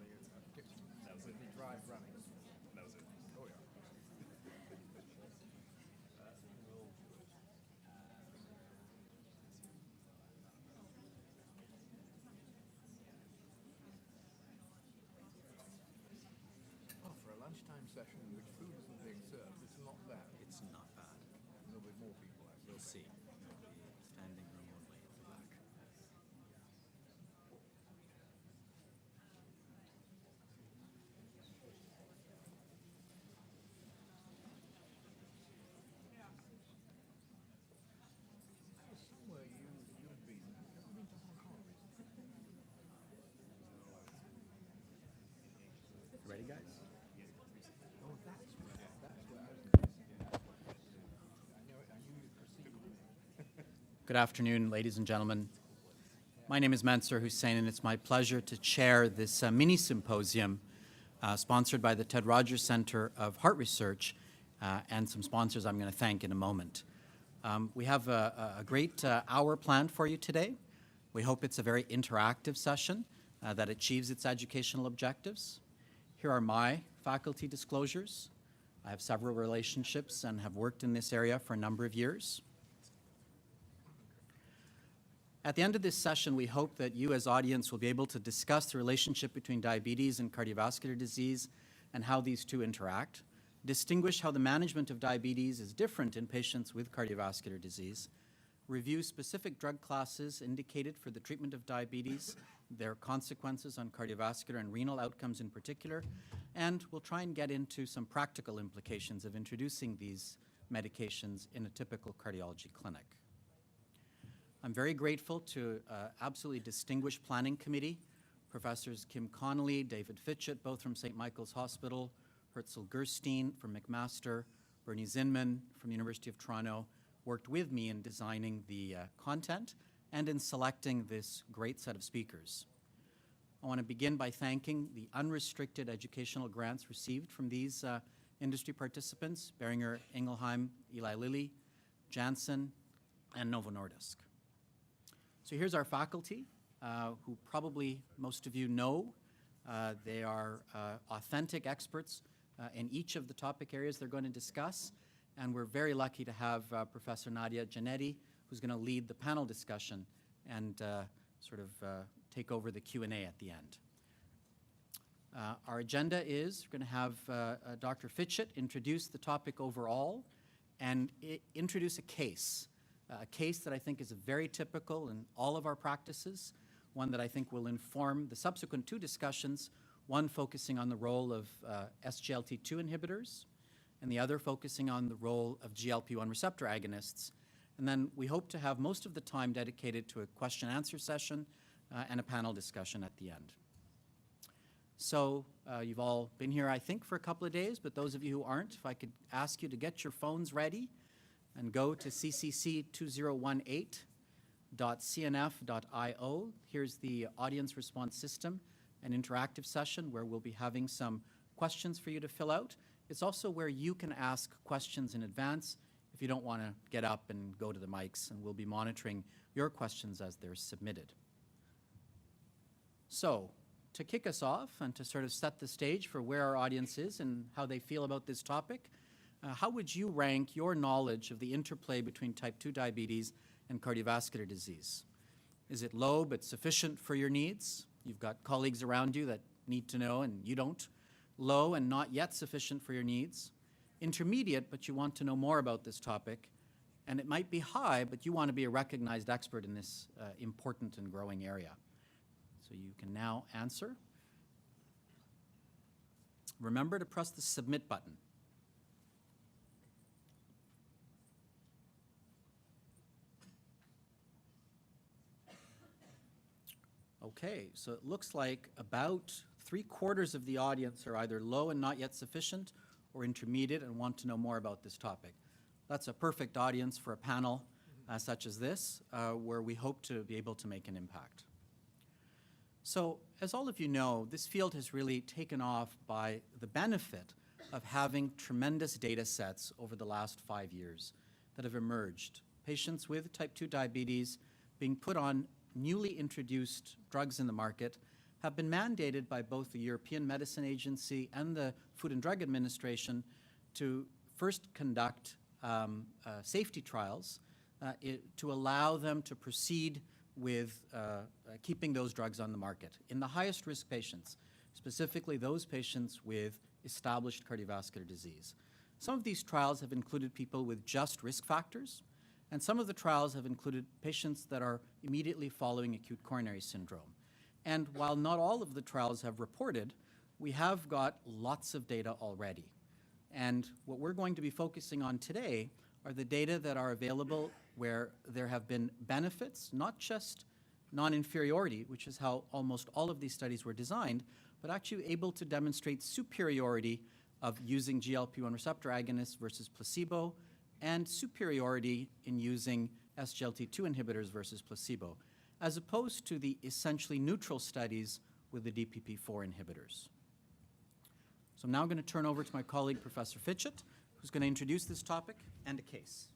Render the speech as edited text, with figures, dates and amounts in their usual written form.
With the drive running. That was it. Oh, yeah. Oh, for a lunchtime session in which food isn't being served, it's not bad. It's not bad. There'll be more people, I You'll suppose. see. There'll be standing room only at the back. Somewhere you've been. Have you been to Hong Kong recently? Ready, guys? Oh, that's where I was. I knew you'd proceed. Good afternoon, ladies and gentlemen. My name is Mansoor Husain, and it's my pleasure to chair this mini symposium sponsored by the Ted Rogers Center of Heart Research and some sponsors I'm going to thank in a moment. We have a great hour planned for you today. We hope it's a very interactive session that achieves its educational objectives. Here are my faculty disclosures. I have several relationships and have worked in this area for a number of years. At the end of this session, we hope that you as audience will be able to discuss the relationship between diabetes and cardiovascular disease and how these two interact, distinguish how the management of diabetes is different in patients with cardiovascular disease, review specific drug classes indicated for the treatment of diabetes, their consequences on cardiovascular and renal outcomes in particular, and we'll try and get into some practical implications of introducing these medications in a typical cardiology clinic. I'm very grateful to absolutely distinguished planning committee, Professors Kim Connolly, David Fitchett, both from St. Michael's Hospital, Herzl Gerstein from McMaster, Bernie Zinman from the University of Toronto, worked with me in designing the content and in selecting this great set of speakers. I want to begin by thanking the unrestricted educational grants received from these industry participants, Boehringer Ingelheim, Eli Lilly, Janssen, and Novo Nordisk. So here's our faculty, who probably most of you know. They are authentic experts in each of the topic areas they're going to discuss, and we're very lucky to have Professor Nadia Janetti, who's going to lead the panel discussion and take over the Q&A at the end. Our agenda is we're going to have Dr. Fitchett introduce the topic overall and introduce a case that I think is very typical in all of our practices, one that I think will inform the subsequent two discussions, one focusing on the role of SGLT2 inhibitors, and the other focusing on the role of GLP-1 receptor agonists. And then we hope to have most of the time dedicated to a question-answer session and a panel discussion at the end. So you've all been here, I think, for a couple of days, but those of you who aren't, if I could ask you to get your phones ready and go to ccc2018.cnf.io. Here's the audience response system, an interactive session where we'll be having some questions for you to fill out. It's also where you can ask questions in advance if you don't want to get up and go to the mics, and we'll be monitoring your questions as they're submitted. So, to kick us off and to sort of set the stage for where our audience is and how they feel about this topic, how would you rank your knowledge of the interplay between type 2 diabetes and cardiovascular disease? Is it low but sufficient for your needs? You've got colleagues around you that need to know and you don't. Low and not yet sufficient for your needs. Intermediate, but you want to know more about this topic. And it might be high, but you want to be a recognized expert in this important and growing area. So you can now answer. Remember to press the submit button. Okay, so it looks like about 3/4 of the audience are either low and not yet sufficient or intermediate and want to know more about this topic. That's a perfect audience for a panel such as this, where we hope to be able to make an impact. So, as all of you know, this field has really taken off by the benefit of having tremendous data sets over the last 5 years that have emerged. Patients with type 2 diabetes being put on newly introduced drugs in the market have been mandated by both the European Medicine Agency and the Food and Drug Administration to first conduct safety trials to allow them to proceed with keeping those drugs on the market in the highest risk patients, specifically those patients with established cardiovascular disease. Some of these trials have included people with just risk factors, and some of the trials have included patients that are immediately following acute coronary syndrome. And while not all of the trials have reported, we have got lots of data already. And what we're going to be focusing on today are the data that are available where there have been benefits, not just non-inferiority, which is how almost all of these studies were designed, but actually able to demonstrate superiority of using GLP-1 receptor agonists versus placebo, and superiority in using SGLT2 inhibitors versus placebo, as opposed to the essentially neutral studies with the DPP-4 inhibitors. So I'm now going to turn over to my colleague, Professor Fitchett, who's going to introduce this topic and a case.